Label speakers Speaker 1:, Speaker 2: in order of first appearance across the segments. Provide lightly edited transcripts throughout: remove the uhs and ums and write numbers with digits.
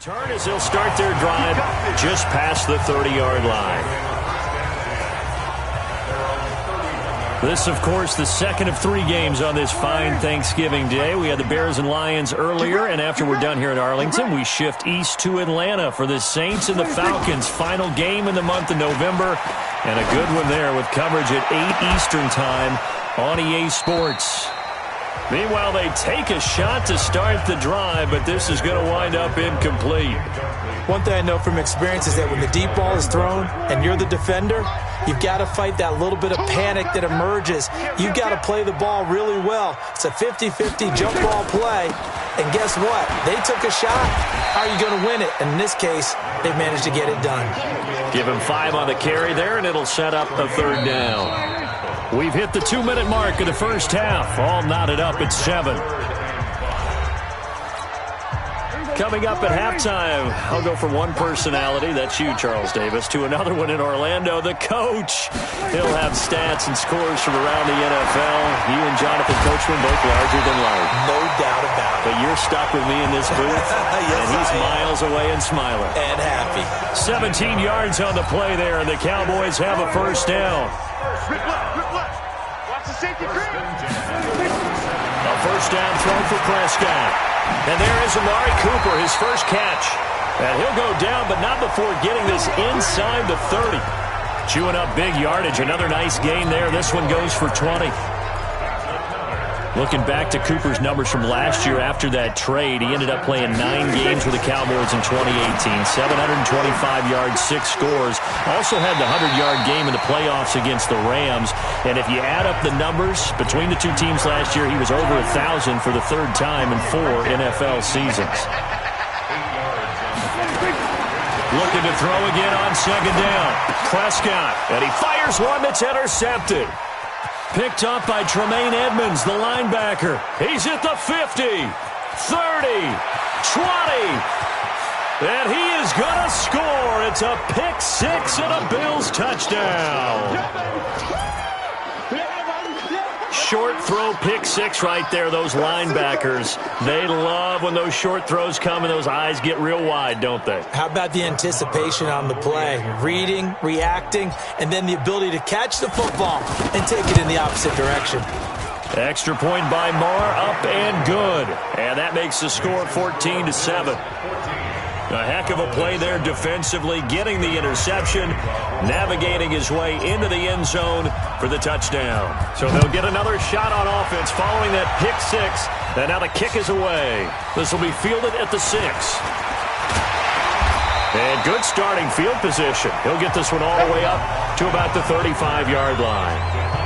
Speaker 1: Turn as they'll start their drive just past the 30-yard line. This, of course, the second of 3 games on this fine Thanksgiving Day. We had the Bears and Lions earlier, and after we're done here in Arlington, we shift east to Atlanta for the Saints and the Falcons' final game in the month of November. And a good one there with coverage at 8 Eastern time on EA Sports. Meanwhile, they take a shot to start the drive, but this is going to wind up incomplete.
Speaker 2: One thing I know from experience is that when the deep ball is thrown and you're the defender, you've got to fight that little bit of panic that emerges. You've got to play the ball really well. It's a 50-50 jump ball play. And guess what? They took a shot. How are you going to win it? And in this case, they managed to get it done.
Speaker 1: Give him 5 on the carry there, and it'll set up a 3rd down. We've hit the 2-minute mark of the first half. All knotted up at 7. Coming up at halftime, I'll go from one personality, that's you, Charles Davis, to another one in Orlando, the coach. He'll have stats and scores from around the NFL. You and Jonathan Coachman both larger than life.
Speaker 2: No doubt about it.
Speaker 1: But you're stuck with me in this booth,
Speaker 2: yes,
Speaker 1: and he's miles away and smiling.
Speaker 2: And happy.
Speaker 1: 17 yards on the play there, and the Cowboys have a first down.
Speaker 3: Watch the safety creep.
Speaker 1: A first down throw for Prescott. And there is Amari Cooper, his first catch. And he'll go down, but not before getting this inside the 30. Chewing up big yardage. Another nice gain there. This one goes for 20. Looking back to Cooper's numbers from last year after that trade, he ended up playing 9 games with the Cowboys in 2018. 725 yards, 6 scores. Also had the 100-yard game in the playoffs against the Rams. And if you add up the numbers between the two teams last year, he was over 1,000 for the 3rd time in 4 NFL seasons. Looking to throw again on 2nd down. Prescott, and he fires one that's intercepted. Picked up by Tremaine Edmonds, the linebacker. He's at the 50, 30, 20. And he is going to score. It's a pick 6 and a Bills touchdown. Short throw, pick 6 right there. Those linebackers, they love when those short throws come and those eyes get real wide, don't they?
Speaker 2: How about the anticipation on the play? Reading, reacting, and then the ability to catch the football and take it in the opposite direction.
Speaker 1: Extra point by Marr, up and good. And that makes the score 14-7. A heck of a play there defensively, getting the interception, navigating his way into the end zone for the touchdown. So they'll get another shot on offense following that pick 6, and now the kick is away. This will be fielded at the 6. And good starting field position. He'll get this one all the way up to about the 35-yard line.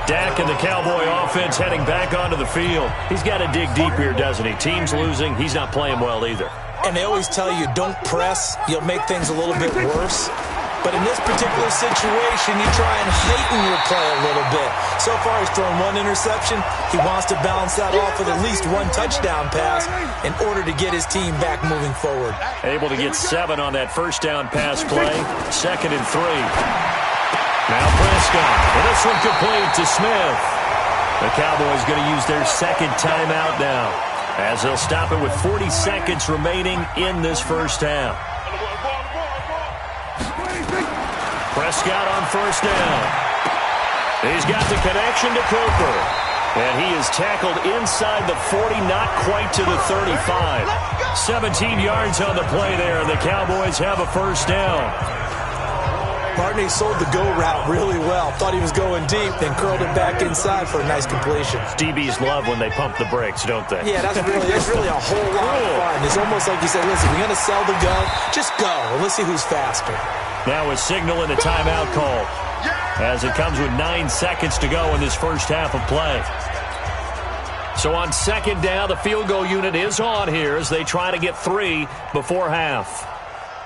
Speaker 1: Dak and the Cowboy offense heading back onto the field. He's got to dig deep here, doesn't he? Team's losing. He's not playing well either.
Speaker 2: And they always tell you, don't press. You'll make things a little bit worse. But in this particular situation, you try and heighten your play a little bit. So far, he's thrown 1 interception. He wants to balance that off with at least 1 touchdown pass in order to get his team back moving forward.
Speaker 1: Able to get 7 on that first down pass play. 2nd and 3. Now Prescott, and this one complete to Smith. The Cowboys going to use their 2nd timeout now, as they'll stop it with 40 seconds remaining in this first half. Prescott on first down. He's got the connection to Cooper. And he is tackled inside the 40, not quite to the 35. 17 yards on the play there, and the Cowboys have a first down.
Speaker 2: Martin sold the go route really well. Thought he was going deep, then curled it back inside for a nice completion.
Speaker 1: DBs love when they pump the brakes, don't they?
Speaker 2: Yeah, that's really a whole lot of fun. It's almost like you said, listen, we're going to sell the go. Just go, and let's see who's faster.
Speaker 1: Now a signal and a timeout call, as it comes with 9 seconds to go in this first half of play. So on 2nd down, the field goal unit is on here as they try to get 3 before half.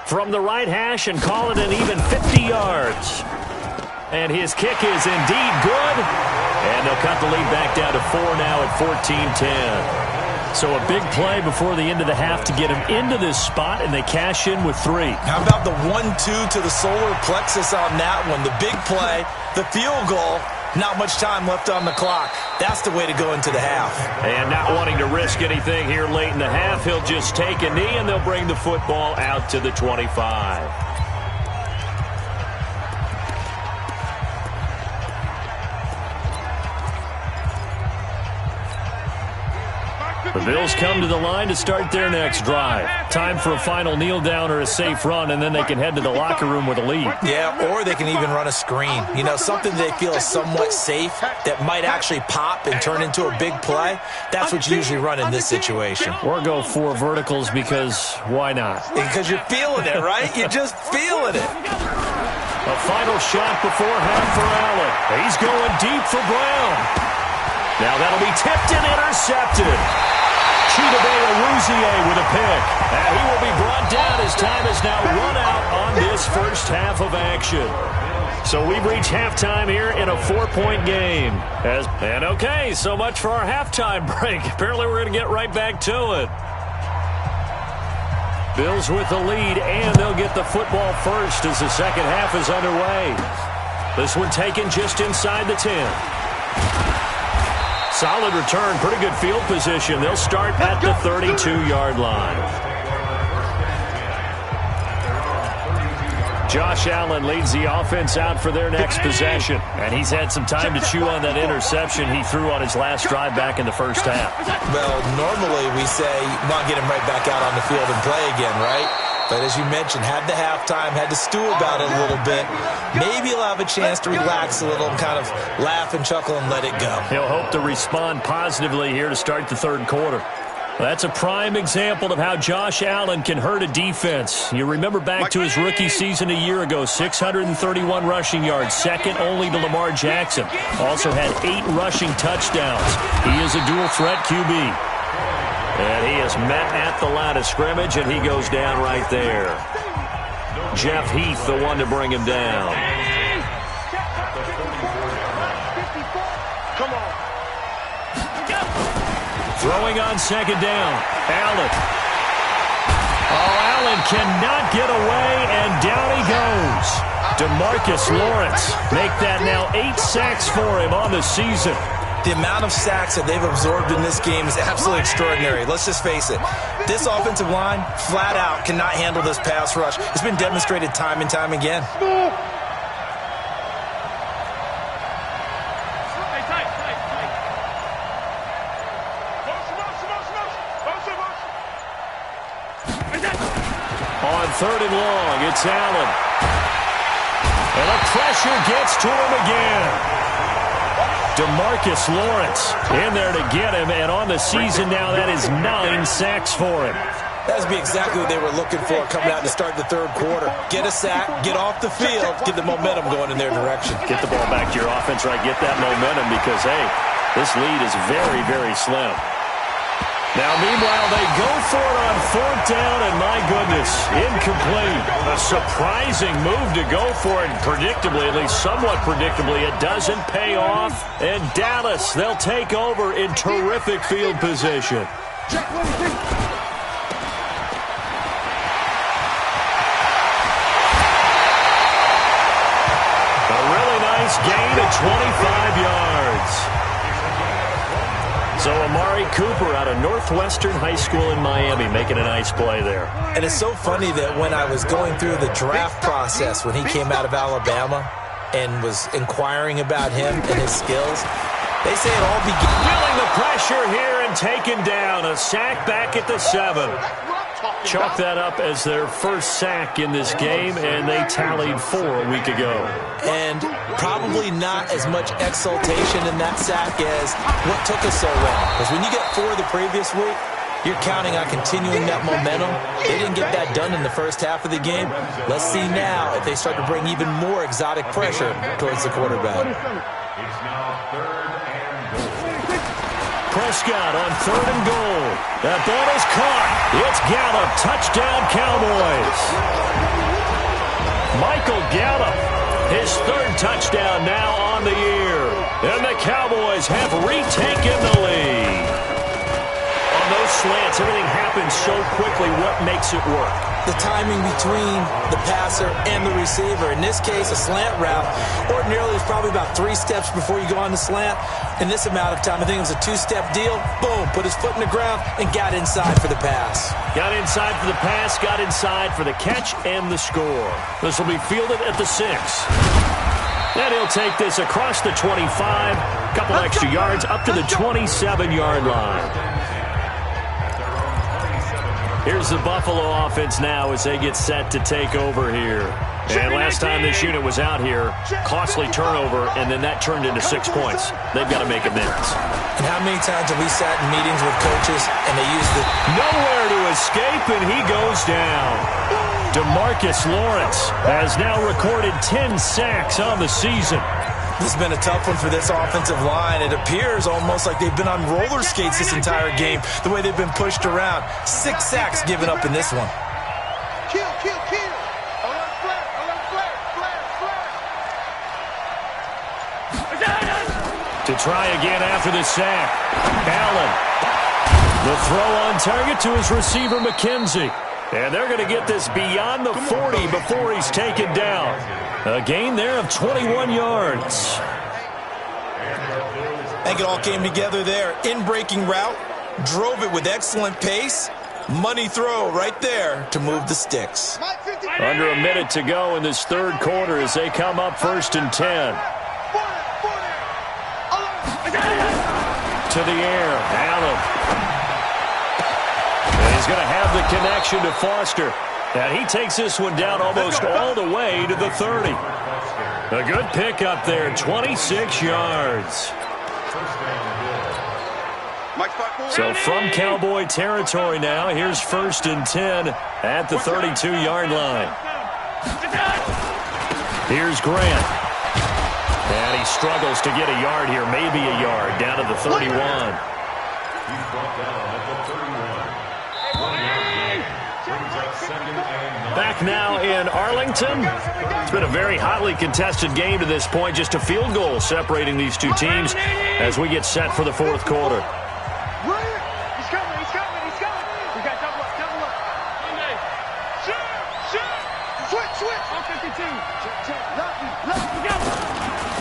Speaker 1: From the right hash and call it an even 50 yards. And his kick is indeed good. And they'll cut the lead back down to 4 now at 14-10. So a big play before the end of the half to get him into this spot, and they cash in with 3.
Speaker 2: How about the 1-2 to the solar plexus on that one? The big play, the field goal, Not much time left on the clock. That's the way to go into the half.
Speaker 1: And not wanting to risk anything here late in the half, he'll just take a knee, and they'll bring the football out to the 25. The Bills come to the line to start their next drive. Time for a final kneel down or a safe run, and then they can head to the locker room with a lead.
Speaker 2: Yeah, or they can even run a screen. You know, something they feel is somewhat safe that might actually pop and turn into a big play. That's what you usually run in this situation.
Speaker 1: Or go 4 verticals because why not?
Speaker 2: Because you're feeling it, right? You're just feeling it.
Speaker 1: A final shot before half for Allen. He's going deep for Brown. Now that'll be tipped and intercepted. AceWEEZLAX006's with a pick. And he will be brought down as time is now run out on this first half of action. So we've reached halftime here in a 4-point game. And okay, so much for our halftime break. Apparently we're going to get right back to it. Bills with the lead, and they'll get the football first as the second half is underway. This one taken just inside the 10. Solid return, pretty good field position. They'll start at the 32-yard line. Josh Allen leads the offense out for their next possession. And he's had some time to chew on that interception he threw on his last drive back in the first half.
Speaker 2: Well, normally we say, not get him right back out on the field and play again, right? But as you mentioned, had the halftime, had to stew about it a little bit. Maybe he'll have a chance to relax a little and kind of laugh and chuckle and let it go.
Speaker 1: He'll hope to respond positively here to start the third quarter. That's a prime example of how Josh Allen can hurt a defense. You remember back to his rookie season a year ago, 631 rushing yards, second only to Lamar Jackson. Also had 8 rushing touchdowns. He is a dual-threat QB. And he is met at the line of scrimmage, and he goes down right there. Jeff Heath, the one to bring him down. Throwing on second down. Allen. Oh, Allen cannot get away, and down he goes. DeMarcus Lawrence make that now 8 sacks for him on the season.
Speaker 2: The amount of sacks that they've absorbed in this game is absolutely extraordinary. Let's just face it. This offensive line, flat out, cannot handle this pass rush. It's been demonstrated time and time again.
Speaker 1: On 3rd and long, it's Allen. And the pressure gets to him again. DeMarcus Lawrence in there to get him, and on the season now, that is 9 sacks for him.
Speaker 2: That would be exactly what they were looking for coming out to start the third quarter. Get a sack, get off the field, get the momentum going in their direction.
Speaker 1: Get the ball back to your offense, right? Get that momentum because, hey, this lead is very, very slim. Now, meanwhile, they go for it on 4th down, and my goodness, incomplete. A surprising move to go for it, predictably, at least somewhat predictably. It doesn't pay off, and Dallas, they'll take over in terrific field position. A really nice gain of 25 yards. So Amari Cooper out of Northwestern High School in Miami making a nice play there.
Speaker 2: And it's so funny that when I was going through the draft process when he came out of Alabama and was inquiring about him and his skills, they say it all began.
Speaker 1: Feeling the pressure here and taken down. A sack back at the 7. Chalk that up as their first sack in this game, and they tallied 4 a week ago.
Speaker 2: And probably not as much exultation in that sack as what took us so long. Because when you get 4 the previous week, you're counting on continuing that momentum. They didn't get that done in the first half of the game. Let's see now if they start to bring even more exotic pressure towards the quarterback.
Speaker 1: Prescott on 3rd and goal. That ball is caught. It's Gallup. Touchdown, Cowboys. Michael Gallup, his 3rd touchdown now on the year. And the Cowboys have retaken the lead. On those slants, everything happens so quickly. What makes it work?
Speaker 2: the timing between the passer and the receiver. In this case, a slant route, ordinarily is probably about 3 steps before you go on the slant. In this amount of time, I think it was a 2-step deal. Boom, put his foot in the ground and got inside for the pass.
Speaker 1: Got inside for the pass, got inside for the catch and the score. This will be fielded at the 6. And he'll take this across the 25, couple extra yards up to the 27-yard line. Here's the Buffalo offense now as they get set to take over here. And last time this unit was out here, costly turnover, and then that turned into 6 points. They've got to make amends.
Speaker 2: And how many times have we sat in meetings with coaches and they use the...
Speaker 1: Nowhere to escape, and he goes down. DeMarcus Lawrence has now recorded 10 sacks on the season.
Speaker 2: This has been a tough one for this offensive line. It appears almost like they've been on roller skates this entire game, the way they've been pushed around. 6 sacks given up in this one.
Speaker 3: Kill. Alert flat.
Speaker 1: To try again after the sack. Allen. The throw on target to his receiver, McKenzie. And they're going to get this beyond the 40 before he's taken down. A gain there of 21 yards.
Speaker 2: I think it all came together there. In-breaking route, drove it with excellent pace. Money throw right there to move the sticks.
Speaker 1: Under a minute to go in this third quarter as they come up 1st and 10. To the air, Allen. And he's going to have the connection to Foster. And he takes this one down almost all the way to the 30. A good pickup there, 26 yards. So from Cowboy territory now, here's 1st and 10 at the 32-yard line. Here's Grant. And he struggles to get a yard here, maybe a yard, down to the 31. Back now in Arlington. It's been a very hotly contested game to this point. Just a field goal separating these two teams as we get set for the 4th quarter.
Speaker 3: He's coming. We got double up. Switch.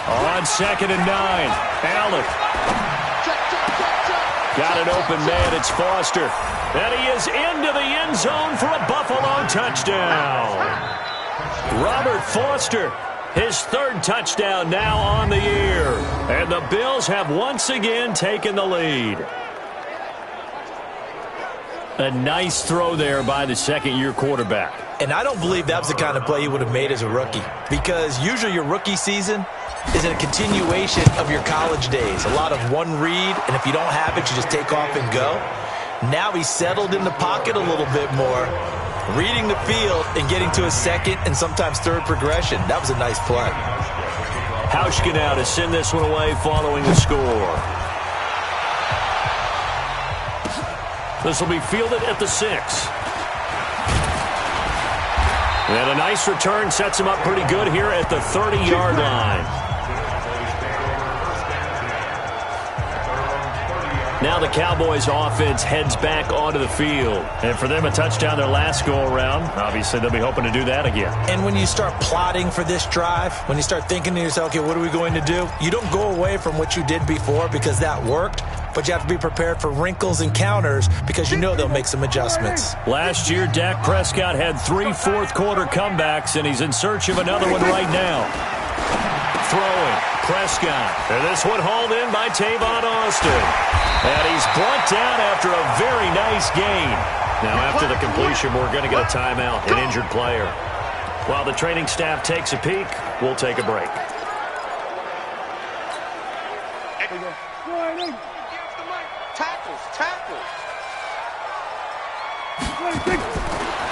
Speaker 1: On 2nd and 9, Allen. Got an open man, it's Foster. And he is into the end zone for a Buffalo touchdown. Robert Foster, his 3rd touchdown now on the year. And the Bills have once again taken the lead. A nice throw there by the 2nd-year quarterback.
Speaker 2: And I don't believe that was the kind of play he would have made as a rookie, because usually your rookie season is a continuation of your college days. A lot of one read, and if you don't have it, you just take off and go. Now he's settled in the pocket a little bit more, reading the field and getting to his 2nd and sometimes 3rd progression. That was a nice play.
Speaker 1: Hauschka now to send this one away following the score. This will be fielded at the 6. And a nice return sets him up pretty good here at the 30-yard line. Now the Cowboys offense heads back onto the field. And for them, a touchdown their last go-around. Obviously, they'll be hoping to do that again.
Speaker 2: And when you start plotting for this drive, when you start thinking to yourself, okay, what are we going to do? You don't go away from what you did before because that worked. But you have to be prepared for wrinkles and counters because you know they'll make some adjustments.
Speaker 1: Last year, Dak Prescott had 3 fourth-quarter comebacks, and he's in search of another one right now. Throwing, Prescott. And this one hauled in by Tavon Austin. And he's brought down after a very nice gain. Now, after the completion, we're going to get a timeout, an injured player. While the training staff takes a peek, we'll take a break.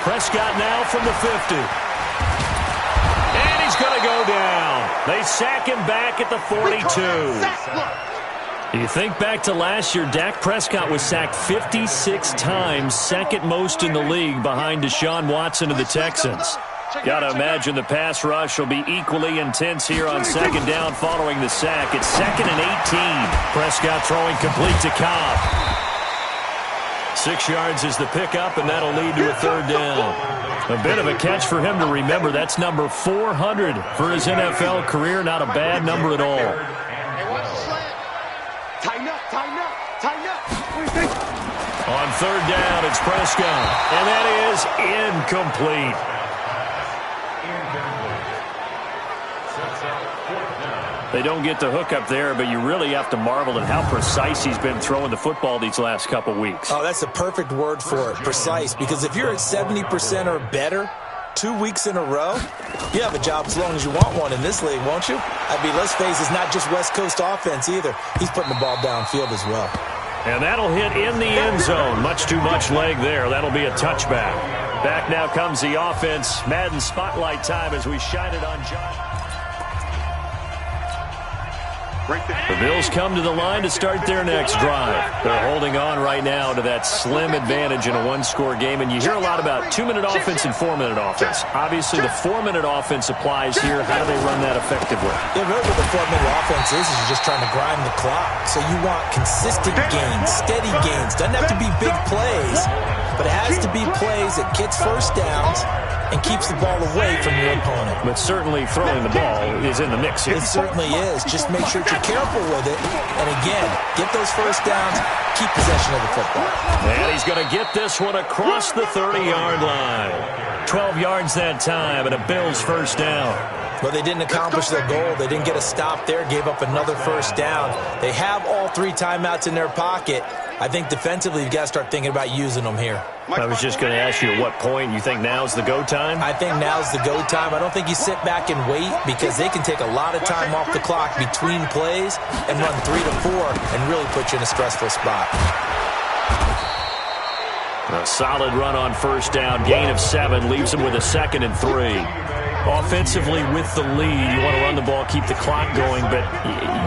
Speaker 1: Prescott now from the 50. And he's going to go down. They sack him back at the 42. You think back to last year, Dak Prescott was sacked 56 times, 2nd most in the league behind Deshaun Watson of the Texans. Got to imagine the pass rush will be equally intense here on 2nd down following the sack. It's 2nd and 18. Prescott throwing complete to Cobb. 6 yards is the pickup, and that'll lead to a third down. A bit of a catch for him to remember. That's number 400 for his NFL career. Not a bad number at all.
Speaker 3: Hey, watch the slant. Tighten up, tighten up, tighten up.
Speaker 1: On third down, it's Prescott, and that is incomplete. They don't get the hook up there, but you really have to marvel at how precise he's been throwing the football these last couple weeks.
Speaker 2: Oh, that's a perfect word for it, precise, because if you're at 70% or better 2 weeks in a row, you have a job as long as you want one in this league, won't you? I mean, let's face it, it's not just West Coast offense either. He's putting the ball downfield as well.
Speaker 1: And that'll hit in the end zone. Much too much leg there. That'll be a touchback. Back now comes the offense. Madden Spotlight time as we shine it on Josh. The Bills come to the line to start their next drive. They're holding on right now to that slim advantage in a one-score game, and you hear a lot about 2-minute offense and 4-minute offense. Obviously, the 4-minute offense applies here. How do they run that effectively?
Speaker 2: Yeah, really what the 4-minute offense is you're just trying to grind the clock. So you want consistent gains, steady gains. Doesn't have to be big plays, but it has to be plays that gets first downs and keeps the ball away from your opponent.
Speaker 1: But certainly throwing the ball is in the mix here.
Speaker 2: It certainly is. Just make sure you're careful with it. And again, get those first downs, keep possession of the football.
Speaker 1: And he's going to get this one across the 30-yard line. 12 yards that time and a Bills first down.
Speaker 2: Well, they didn't accomplish their goal. They didn't get a stop there, gave up another first down. They have all 3 timeouts in their pocket. I think defensively you've got to start thinking about using them here.
Speaker 1: I was just going to ask you at what point you think now's the go time?
Speaker 2: I think now's the go time. I don't think you sit back and wait because they can take a lot of time off the clock between plays and run 3 to 4 and really put you in a stressful spot.
Speaker 1: A solid run on first down. Gain of 7 leaves them with a 2nd and 3. Offensively with the lead, you want to run the ball, keep the clock going, but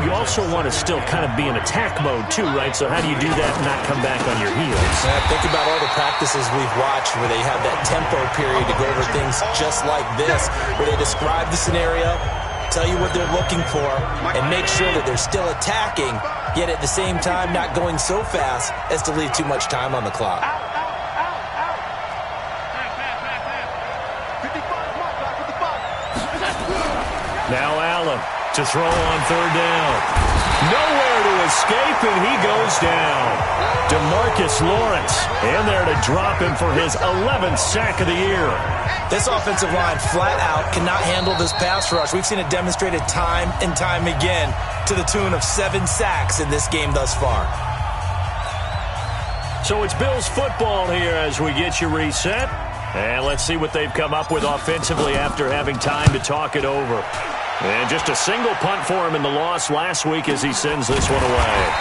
Speaker 1: you also want to still kind of be in attack mode too, right? So how do you do that and not come back on your heels?
Speaker 2: Think about all the practices we've watched where they have that tempo period to go over things just like this, where they describe the scenario, tell you what they're looking for, and make sure that they're still attacking, yet at the same time not going so fast as to leave too much time on the clock.
Speaker 1: Now Allen to throw on third down. Nowhere to escape, and he goes down. DeMarcus Lawrence in there to drop him for his 11th sack of the year.
Speaker 2: This offensive line flat out cannot handle this pass rush. We've seen it demonstrated time and time again to the tune of 7 sacks in this game thus far.
Speaker 1: So it's Bills football here as we get you reset. And let's see what they've come up with offensively after having time to talk it over. And just a single punt for him in the loss last week as he sends this one away.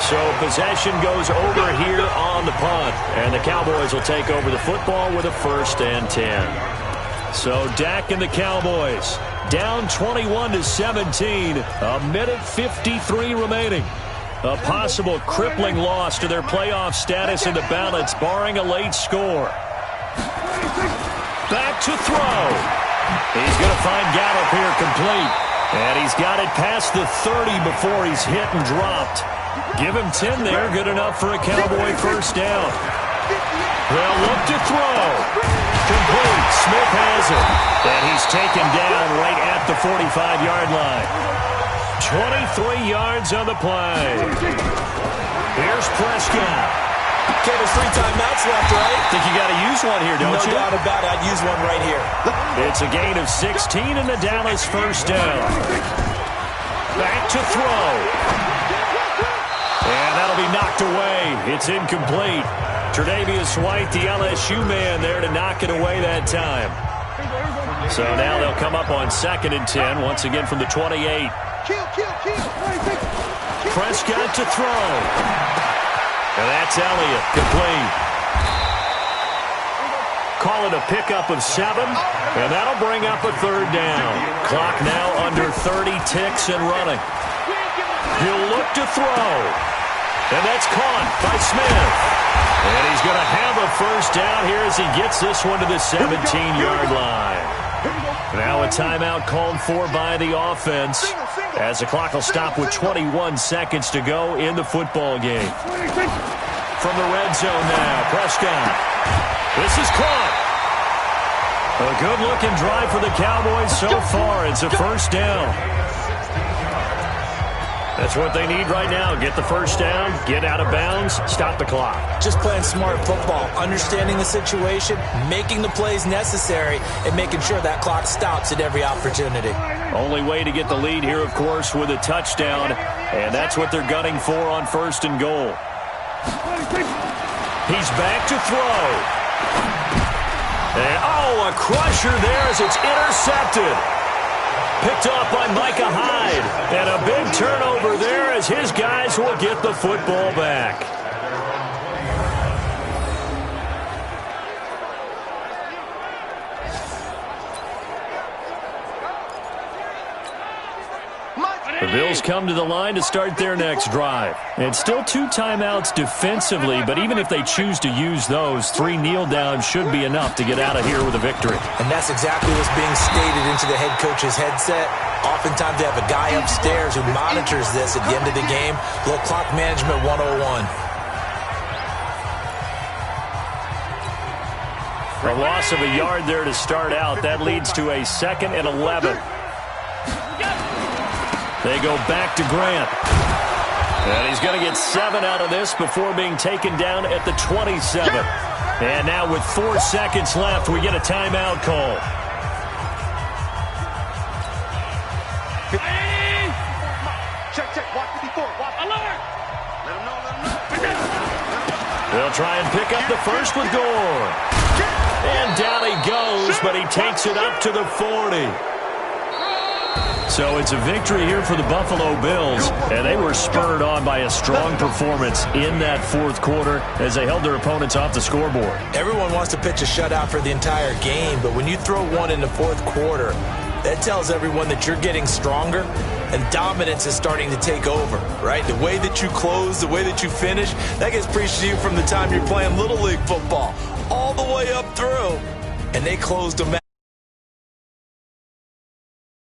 Speaker 1: So possession goes over here on the punt. And the Cowboys will take over the football with a 1st and 10. So Dak and the Cowboys down 21-17. A minute 53 remaining. A possible crippling loss to their playoff status in the balance, barring a late score. Back to throw. He's going to find Gallup here complete. And he's got it past the 30 before he's hit and dropped. Give him 10 there. Good enough for a Cowboy first down. They'll look to throw. Complete. Smith has it. And he's taken down right at the 45-yard line. 23 yards on the play. Here's Prescott.
Speaker 2: Okay, there's 3 timeouts left, right?
Speaker 1: Think you got to use one here, don't you?
Speaker 2: No doubt about it. I'd use one right here.
Speaker 1: It's a gain of 16 and the Dallas first down. Back to throw. And that'll be knocked away. It's incomplete. Tre'Davious White, the LSU man, there to knock it away that time. So now they'll come up on 2nd and 10, once again from the 28. Prescott to throw. And that's Elliott, complete. Call it a pickup of 7, and that'll bring up a 3rd down. Clock now under 30 ticks and running. He'll look to throw. And that's caught by Smith. And he's going to have a first down here as he gets this one to the 17-yard line. Now a timeout called for by the offense as the clock will stop with 21 seconds to go in the football game. from the red zone now. Prescott. This is caught. A good-looking drive for the Cowboys so far. It's a first down. That's what they need right now. Get the first down, get out of bounds, stop the clock.
Speaker 2: Just playing smart football, understanding the situation, making the plays necessary, and making sure that clock stops at every opportunity.
Speaker 1: Only way to get the lead here, of course, with a touchdown, and that's what they're gunning for on first and goal. He's back to throw. And, a crusher there as it's intercepted. Picked off by Micah Hyde. And a big turnover there as his guys will get the football back. The Bills come to the line to start their next drive. It's still 2 timeouts defensively, but even if they choose to use those, 3 kneel downs should be enough to get out of here with a victory.
Speaker 2: And that's exactly what's being stated into the head coach's headset. Oftentimes they have a guy upstairs who monitors this at the end of the game. Little clock management 101.
Speaker 1: A loss of a yard there to start out. That leads to a 2nd and 11. They go back to Grant. And he's going to get 7 out of this before being taken down at the 27. And now with 4 seconds left, we get a timeout call.
Speaker 3: Check. Watch 54. Watch. Alert. Let him know.
Speaker 1: They'll try and pick up the first with Gore. And down he goes, but he takes it up to the 40. So it's a victory here for the Buffalo Bills, and they were spurred on by a strong performance in that 4th quarter as they held their opponents off the scoreboard.
Speaker 2: Everyone wants to pitch a shutout for the entire game, but when you throw one in the 4th quarter, that tells everyone that you're getting stronger and dominance is starting to take over, right? The way that you close, the way that you finish, that gets preached to you from the time you're playing Little League football all the way up through, and they closed them out.